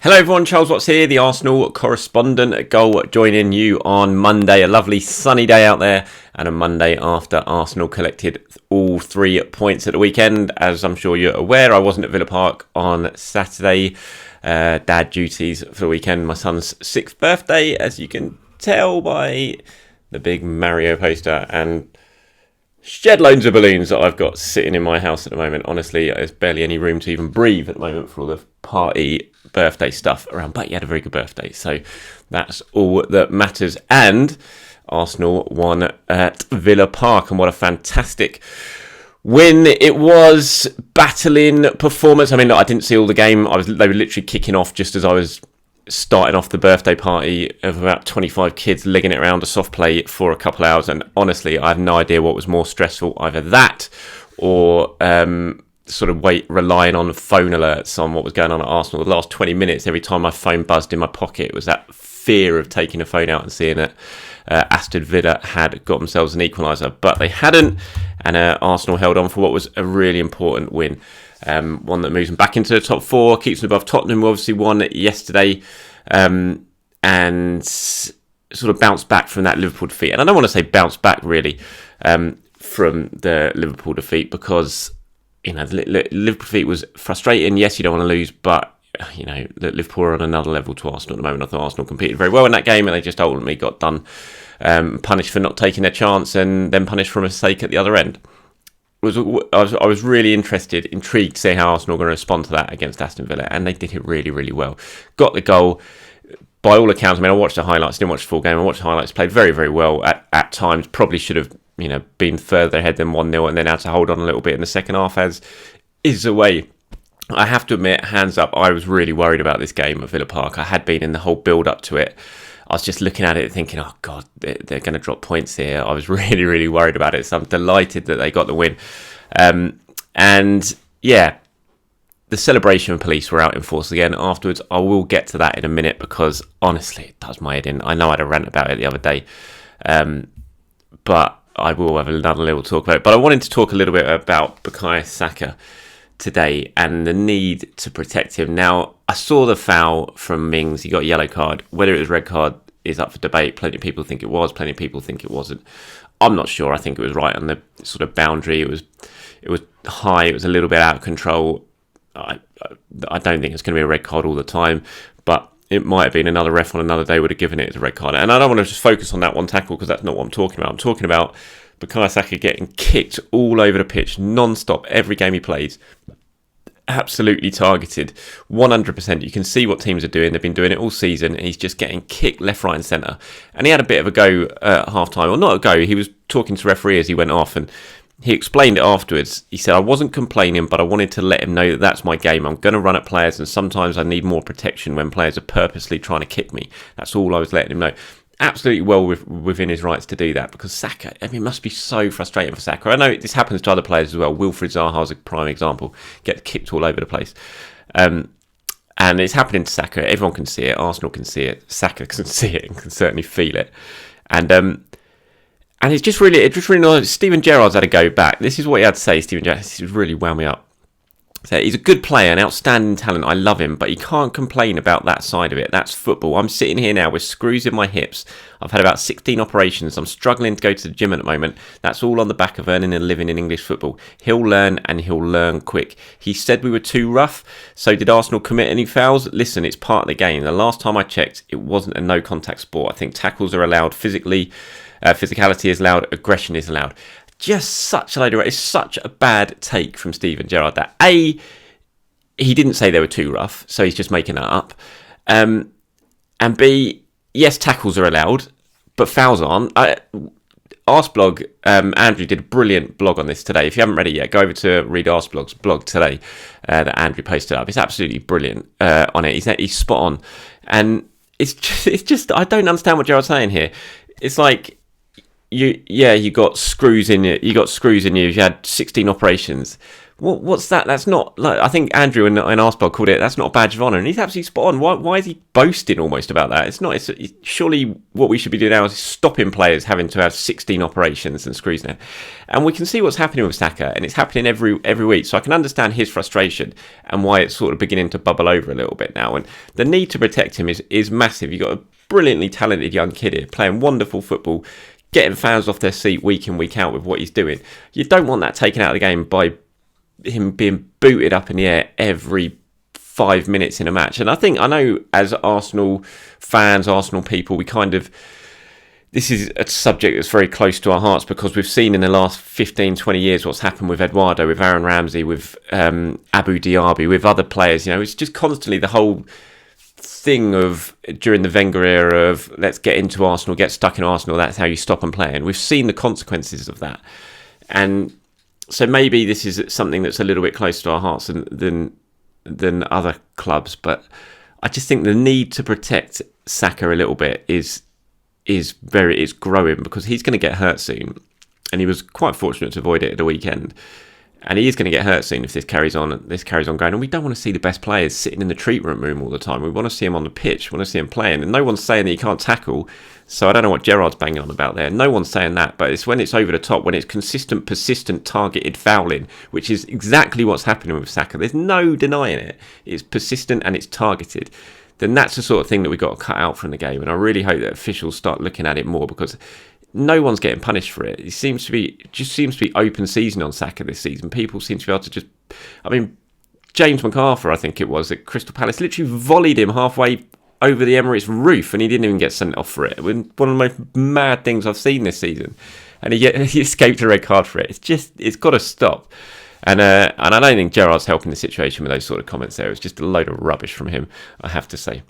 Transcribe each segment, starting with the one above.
Hello everyone, Charles Watts here, the Arsenal correspondent at Goal, joining you on Monday, a lovely sunny day out there, and a Monday after Arsenal collected all 3 points at the weekend. As I'm sure you're aware, I wasn't at Villa Park on Saturday, dad duties for the weekend, my son's 6th birthday, as you can tell by the big Mario poster and shed loads of balloons that I've got sitting in my house at the moment. Honestly, there's barely any room to even breathe at the moment for all the party birthday stuff around, but he had a very good birthday, so that's all that matters. And Arsenal won at Villa Park, and what a fantastic win it was. Battling performance. I mean, I didn't see all the game. They were literally kicking off just as I was starting off the birthday party of about 25 kids legging it around a soft play for a couple of hours, and honestly I have no idea what was more stressful, either that or sort of relying on phone alerts on what was going on at Arsenal. The last 20 minutes, every time my phone buzzed in my pocket, it was that fear of taking a phone out and seeing that Aston Villa had got themselves an equaliser, but they hadn't, and Arsenal held on for what was a really important win. One that moves them back into the top 4, keeps them above Tottenham, who obviously won yesterday, and sort of bounced back from that Liverpool defeat. And I don't want to say bounce back really from the Liverpool defeat, because the Liverpool defeat was frustrating. Yes, you don't want to lose, but Liverpool are on another level to Arsenal at the moment. I thought Arsenal competed very well in that game, and they just ultimately got done, punished for not taking their chance, and then punished for a mistake at the other end. I was really intrigued to see how Arsenal are going to respond to that against Aston Villa, and they did it really, really well. Got the goal. By all accounts, I mean, I watched the highlights, didn't watch the full game. I watched the highlights, played very, very well at times. Probably should have, been further ahead than 1-0, and then had to hold on a little bit in the second half, as is the way. I have to admit, hands up, I was really worried about this game at Villa Park. I had been in the whole build-up to it. I was just looking at it thinking, oh God, they're going to drop points here. I was really, really worried about it. So I'm delighted that they got the win. And yeah, the celebration police were out in force again afterwards. I will get to that in a minute, because honestly, it does my head in. I know I had a rant about it the other day, but I will have another little talk about it. But I wanted to talk a little bit about Bukayo Saka today and the need to protect him. Now, I saw the foul from Mings. He got a yellow card. Whether it was red card is up for debate. Plenty of people think it was. Plenty of people think it wasn't. I'm not sure. I think it was right on the sort of boundary. It was high. It was a little bit out of control. I don't think it's going to be a red card all the time, but it might have been another ref on another day would have given it as a red card. And I don't want to just focus on that one tackle, because that's not what I'm talking about. I'm talking about Bukayo Saka getting kicked all over the pitch, non-stop, every game he plays. Absolutely targeted, 100%. You can see what teams are doing. They've been doing it all season, and he's just getting kicked left, right and centre. And he had a bit of a go at half-time, or not a go. He was talking to the referee as he went off, and he explained it afterwards. He said, I wasn't complaining, but I wanted to let him know that that's my game. I'm going to run at players, and sometimes I need more protection when players are purposely trying to kick me. That's all I was letting him know. Absolutely well within his rights to do that, because Saka, I mean, it must be so frustrating for Saka. I know this happens to other players as well. Wilfried Zaha's a prime example. Gets kicked all over the place. And it's happening to Saka. Everyone can see it. Arsenal can see it. Saka can see it and can certainly feel it. And it's just really nice. Steven Gerrard's had a go back. This is what he had to say, Steven Gerrard. This has really wound me up. So he's a good player, an outstanding talent. I love him, but you can't complain about that side of it. That's football. I'm sitting here now with screws in my hips. I've had about 16 operations. I'm struggling to go to the gym at the moment. That's all on the back of earning a living in English football. He'll learn, and he'll learn quick. He said we were too rough. So did Arsenal commit any fouls? Listen, it's part of the game. The last time I checked, it wasn't a no-contact sport. I think tackles are allowed physically. Physicality is allowed. Aggression is allowed. Just such a load of... It's such a bad take from Steven Gerrard that A, he didn't say they were too rough, so he's just making that up. And B, yes, tackles are allowed, but fouls aren't. Arseblog, Andrew did a brilliant blog on this today. If you haven't read it yet, go over to read Arseblog's blog today that Andrew posted up. It's absolutely brilliant on it. He's spot on. And it's just I don't understand what Gerrard's saying here. It's like, you got screws in you. You had 16 operations. What's that? That's not like, I think Andrew in Arsenal called it. That's not a badge of honour, and he's absolutely spot on. Why is he boasting almost about that? It's not. It's surely what we should be doing now is stopping players having to have 16 operations and screws now. And we can see what's happening with Saka, and it's happening every week. So I can understand his frustration and why it's sort of beginning to bubble over a little bit now. And the need to protect him is massive. You've got a brilliantly talented young kid here playing wonderful football, getting fans off their seat week in, week out with what he's doing. You don't want that taken out of the game by him being booted up in the air every 5 minutes in a match. And I know as Arsenal fans, Arsenal people, this is a subject that's very close to our hearts because we've seen in the last 15, 20 years what's happened with Eduardo, with Aaron Ramsey, with Abu Diaby, with other players. It's just constantly the whole thing of during the Wenger era of let's get into Arsenal, get stuck in Arsenal, that's how you stop them playing. We've seen the consequences of that. And so maybe this is something that's a little bit closer to our hearts than other clubs, but I just think the need to protect Saka a little bit is growing because he's going to get hurt soon, and he was quite fortunate to avoid it at the weekend. And he is going to get hurt soon if this carries on going. And we don't want to see the best players sitting in the treatment room all the time. We want to see him on the pitch. We want to see him playing. And no one's saying that he can't tackle. So I don't know what Gerrard's banging on about there. No one's saying that. But it's when it's over the top, when it's consistent, persistent, targeted fouling, which is exactly what's happening with Saka. There's no denying it. It's persistent and it's targeted. Then that's the sort of thing that we've got to cut out from the game. And I really hope that officials start looking at it more because no one's getting punished for it. It seems to be open season on Saka this season. People seem to be able to just... I mean, James McArthur, I think it was, at Crystal Palace, literally volleyed him halfway over the Emirates roof and he didn't even get sent off for it. One of the most mad things I've seen this season. And he escaped a red card for it. It's got to stop. And I don't think Gerrard's helping the situation with those sort of comments there. It's just a load of rubbish from him, I have to say.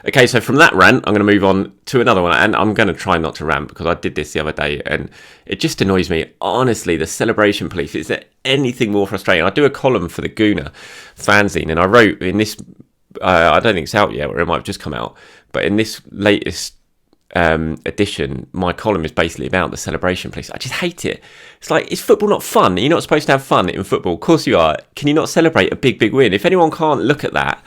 Okay, so from that rant, I'm going to move on to another one. And I'm going to try not to rant because I did this the other day and it just annoys me. Honestly, the celebration police, is there anything more frustrating? I do a column for the Gooner fanzine and I wrote in this, I don't think it's out yet or it might have just come out, but in this latest edition, my column is basically about the celebration police. I just hate it. It's like, is football not fun? You're not supposed to have fun in football. Of course you are. Can you not celebrate a big win? If anyone can't look at that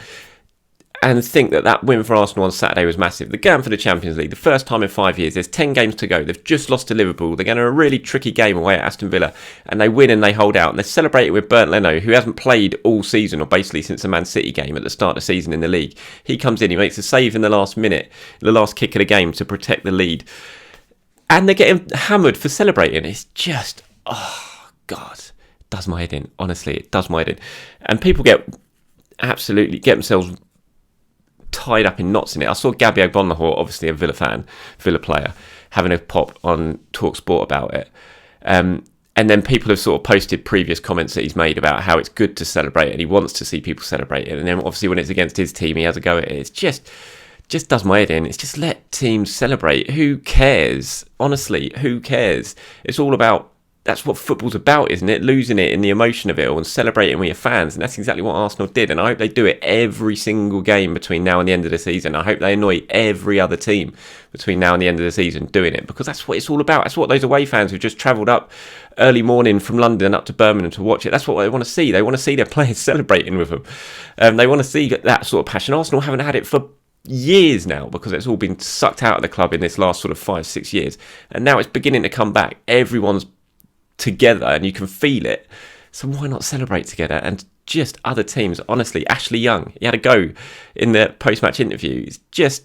and think that win for Arsenal on Saturday was massive. They're going for the Champions League, the first time in 5 years. There's 10 games to go. They've just lost to Liverpool. They're going to a really tricky game away at Aston Villa. And they win and they hold out. And they're celebrating with Bernd Leno, who hasn't played all season, or basically since the Man City game at the start of the season in the league. He comes in, he makes a save in the last minute, the last kick of the game to protect the lead. And they're getting hammered for celebrating. It's just, oh, God. It does my head in. Honestly, it does my head in. And people get themselves tied up in knots in it. I saw Gabby Ogbonnahor, obviously a Villa fan, Villa player, having a pop on TalkSport about it. And then people have sort of posted previous comments that he's made about how it's good to celebrate and he wants to see people celebrate it. And then obviously when it's against his team, he has a go at it. It's just does my head in. It's just let teams celebrate. Who cares? Honestly, who cares? It's all about, that's what football's about, isn't it? Losing it in the emotion of it all and celebrating with your fans. And that's exactly what Arsenal did. And I hope they do it every single game between now and the end of the season. I hope they annoy every other team between now and the end of the season doing it, because that's what it's all about. That's what those away fans who've just travelled up early morning from London up to Birmingham to watch it, that's what they want to see. They want to see their players celebrating with them. They want to see that sort of passion. Arsenal haven't had it for years now because it's all been sucked out of the club in this last sort of 5-6 years. And now it's beginning to come back. Everyone's together and you can feel it, so why not celebrate together? And just other teams, honestly, Ashley Young, he had a go in the post-match interview. He's just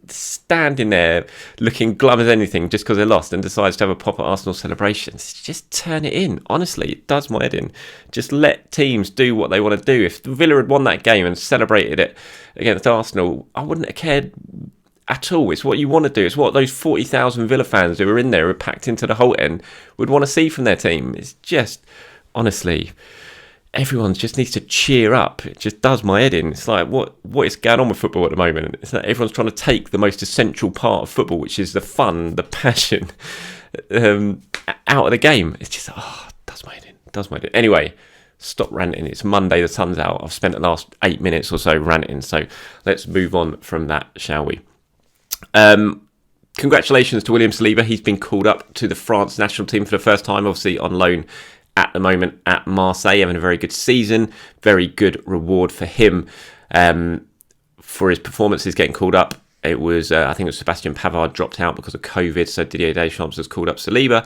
standing there looking glum as anything just because they lost and decides to have a pop at Arsenal celebrations. Just turn it in. Honestly, it does my head in. Just let teams do what they want to do. If Villa had won that game and celebrated it against Arsenal, I wouldn't have cared at all. It's what you want to do. It's what those 40,000 Villa fans who are in there, who are packed into the whole end, would want to see from their team. It's just, honestly, everyone just needs to cheer up. It just does my head in. It's like, what is going on with football at the moment? It's like everyone's trying to take the most essential part of football, which is the fun, the passion, out of the game. It's just, does my head in. Does my head in. Anyway, stop ranting. It's Monday, the sun's out. I've spent the last 8 minutes or so ranting, so let's move on from that, shall we? Congratulations to William Saliba. He's been called up to the France national team for the first time, obviously on loan at the moment at Marseille, having a very good season. Very good reward for him for his performances, getting called up. It was, I think it was Sebastian Pavard dropped out because of COVID, so Didier Deschamps has called up Saliba,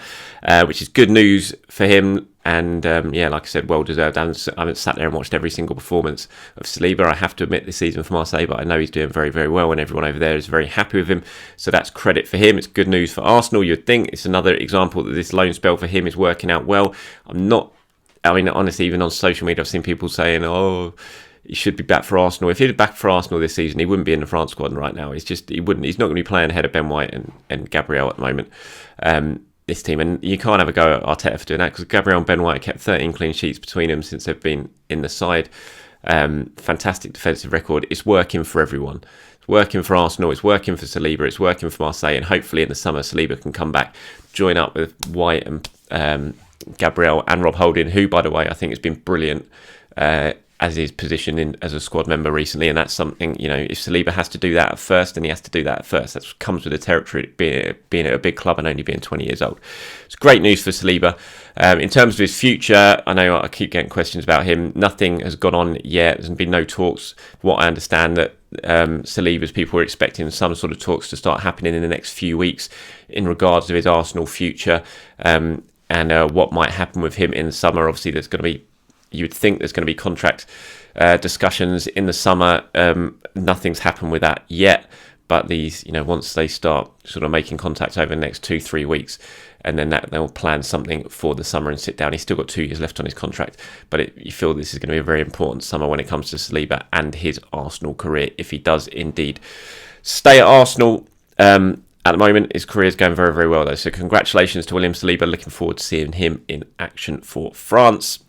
which is good news for him. And like I said, well deserved. I haven't sat there and watched every single performance of Saliba, I have to admit, this season for Marseille, but I know he's doing very, very well, and everyone over there is very happy with him. So that's credit for him. It's good news for Arsenal. You'd think it's another example that this loan spell for him is working out well. Honestly, even on social media, I've seen people saying, he should be back for Arsenal. If he'd back for Arsenal this season, he wouldn't be in the France squad right now. He wouldn't. He's not going to be playing ahead of Ben White and Gabriel at the moment. This team, and you can't have a go at Arteta for doing that, because Gabriel and Ben White kept 13 clean sheets between them since they've been in the side. Fantastic defensive record. It's working for everyone. It's working for Arsenal. It's working for Saliba. It's working for Marseille, and hopefully in the summer Saliba can come back, join up with White and Gabriel and Rob Holding, who, by the way, I think has been brilliant as his position as a squad member recently. And that's something, if Saliba has to do that at first, then he has to do that at first. That comes with the territory, being at a big club and only being 20 years old. It's great news for Saliba. In terms of his future, I know I keep getting questions about him. Nothing has gone on yet. There's been no talks. What I understand that Saliba's people are expecting some sort of talks to start happening in the next few weeks in regards to his Arsenal future, and what might happen with him in the summer. Obviously, you would think there's going to be contract discussions in the summer. Nothing's happened with that yet, but these, once they start sort of making contact over the next 2-3 weeks, and then they'll plan something for the summer and sit down. He's still got 2 years left on his contract, but you feel this is going to be a very important summer when it comes to Saliba and his Arsenal career, if he does indeed stay at Arsenal. At the moment, his career is going very, very well, though. So congratulations to William Saliba. Looking forward to seeing him in action for France.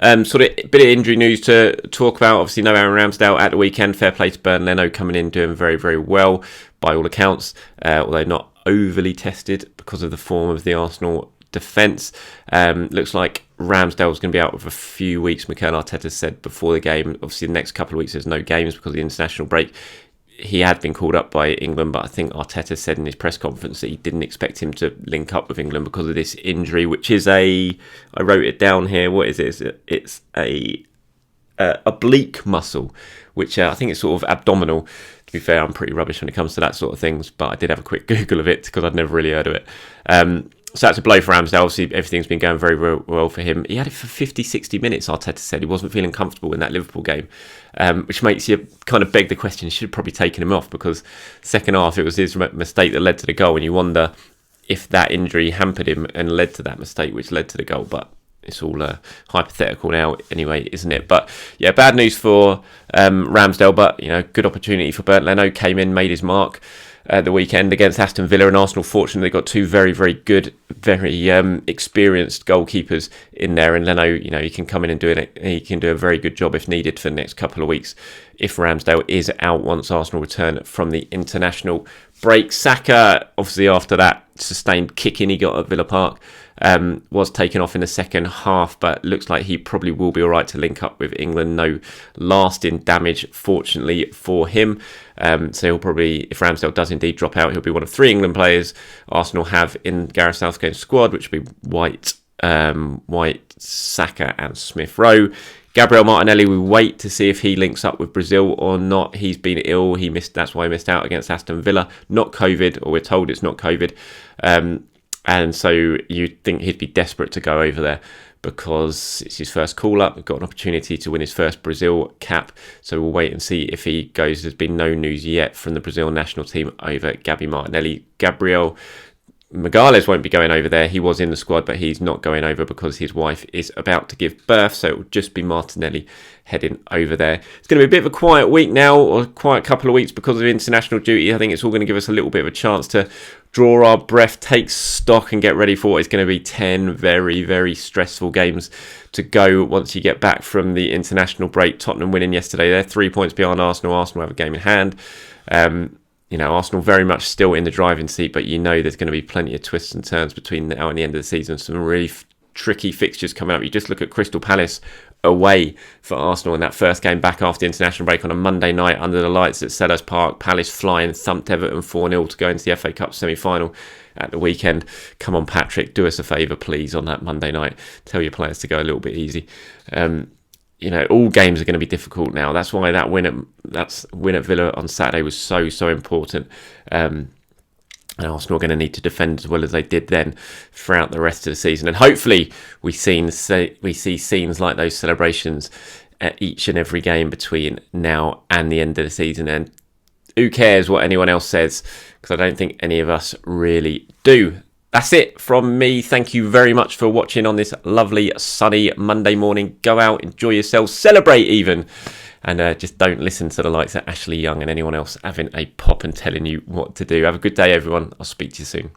Sort of bit of injury news to talk about. Obviously, no Aaron Ramsdale at the weekend. Fair play to Bernd Leno, coming in doing very, very well by all accounts, although not overly tested because of the form of the Arsenal defence. Looks like Ramsdale's going to be out for a few weeks. Mikel Arteta said before the game. Obviously, the next couple of weeks there's no games because of the international break. He had been called up by England, but I think Arteta said in his press conference that he didn't expect him to link up with England because of this injury, which is I wrote it down here. What is it? It's a oblique muscle, which I think is sort of abdominal. To be fair, I'm pretty rubbish when it comes to that sort of things, but I did have a quick Google of it because I'd never really heard of it. So that's a blow for Ramsdale. Obviously, everything's been going very, very well for him. He had it for 50, 60 minutes, Arteta said. He wasn't feeling comfortable in that Liverpool game, which makes you kind of beg the question. You should have probably taken him off, because second half, it was his mistake that led to the goal, and you wonder if that injury hampered him and led to that mistake, which led to the goal. But it's all hypothetical now anyway, isn't it? But yeah, bad news for Ramsdale, but good opportunity for Bernd Leno. Came in, made his mark the weekend against Aston Villa, and Arsenal fortunately got 2 very, very good, very experienced goalkeepers in there. And Leno, he can come in and he can do a very good job if needed for the next couple of weeks if Ramsdale is out once Arsenal return from the international break. Saka, obviously after that sustained kicking he got at Villa Park, was taken off in the second half, but looks like he probably will be all right to link up with England. No lasting damage, fortunately for him. So he'll probably, if Ramsdale does indeed drop out, he'll be one of 3 England players Arsenal have in Gareth Southgate's squad, which will be White, Saka and Smith Rowe. Gabriel Martinelli, we wait to see if he links up with Brazil or not. He's been ill. That's why he missed out against Aston Villa. Not COVID, or we're told it's not COVID. And so you'd think he'd be desperate to go over there because it's his first call-up. We've got an opportunity to win his first Brazil cap. So we'll wait and see if he goes. There's been no news yet from the Brazil national team over Gabby Martinelli. Gabriel Magalhaes won't be going over there. He was in the squad, but he's not going over because his wife is about to give birth. So it will just be Martinelli heading over there. It's going to be a bit of a quiet week now, or a quiet couple of weeks because of international duty. I think it's all going to give us a little bit of a chance to draw our breath, take stock and get ready for what is going to be 10 very, very stressful games to go once you get back from the international break. Tottenham winning yesterday. They're 3 points behind Arsenal. Arsenal have a game in hand. Arsenal very much still in the driving seat, but there's going to be plenty of twists and turns between now and the end of the season. Some really tricky fixtures coming up. You just look at Crystal Palace away for Arsenal in that first game back after international break on a Monday night under the lights at Selhurst Park. Palace flying, thumped Everton 4-0 to go into the FA Cup semi-final at the weekend. Come on, Patrick, do us a favour, please, on that Monday night. Tell your players to go a little bit easy. All games are going to be difficult now. That's why that win at Villa on Saturday was so important. And Arsenal are going to need to defend as well as they did then throughout the rest of the season. And hopefully we see scenes like those celebrations at each and every game between now and the end of the season. And who cares what anyone else says? Because I don't think any of us really do. That's it from me. Thank you very much for watching on this lovely sunny Monday morning. Go out, enjoy yourselves, celebrate even. And just don't listen to the likes of Ashley Young and anyone else having a pop and telling you what to do. Have a good day, everyone. I'll speak to you soon.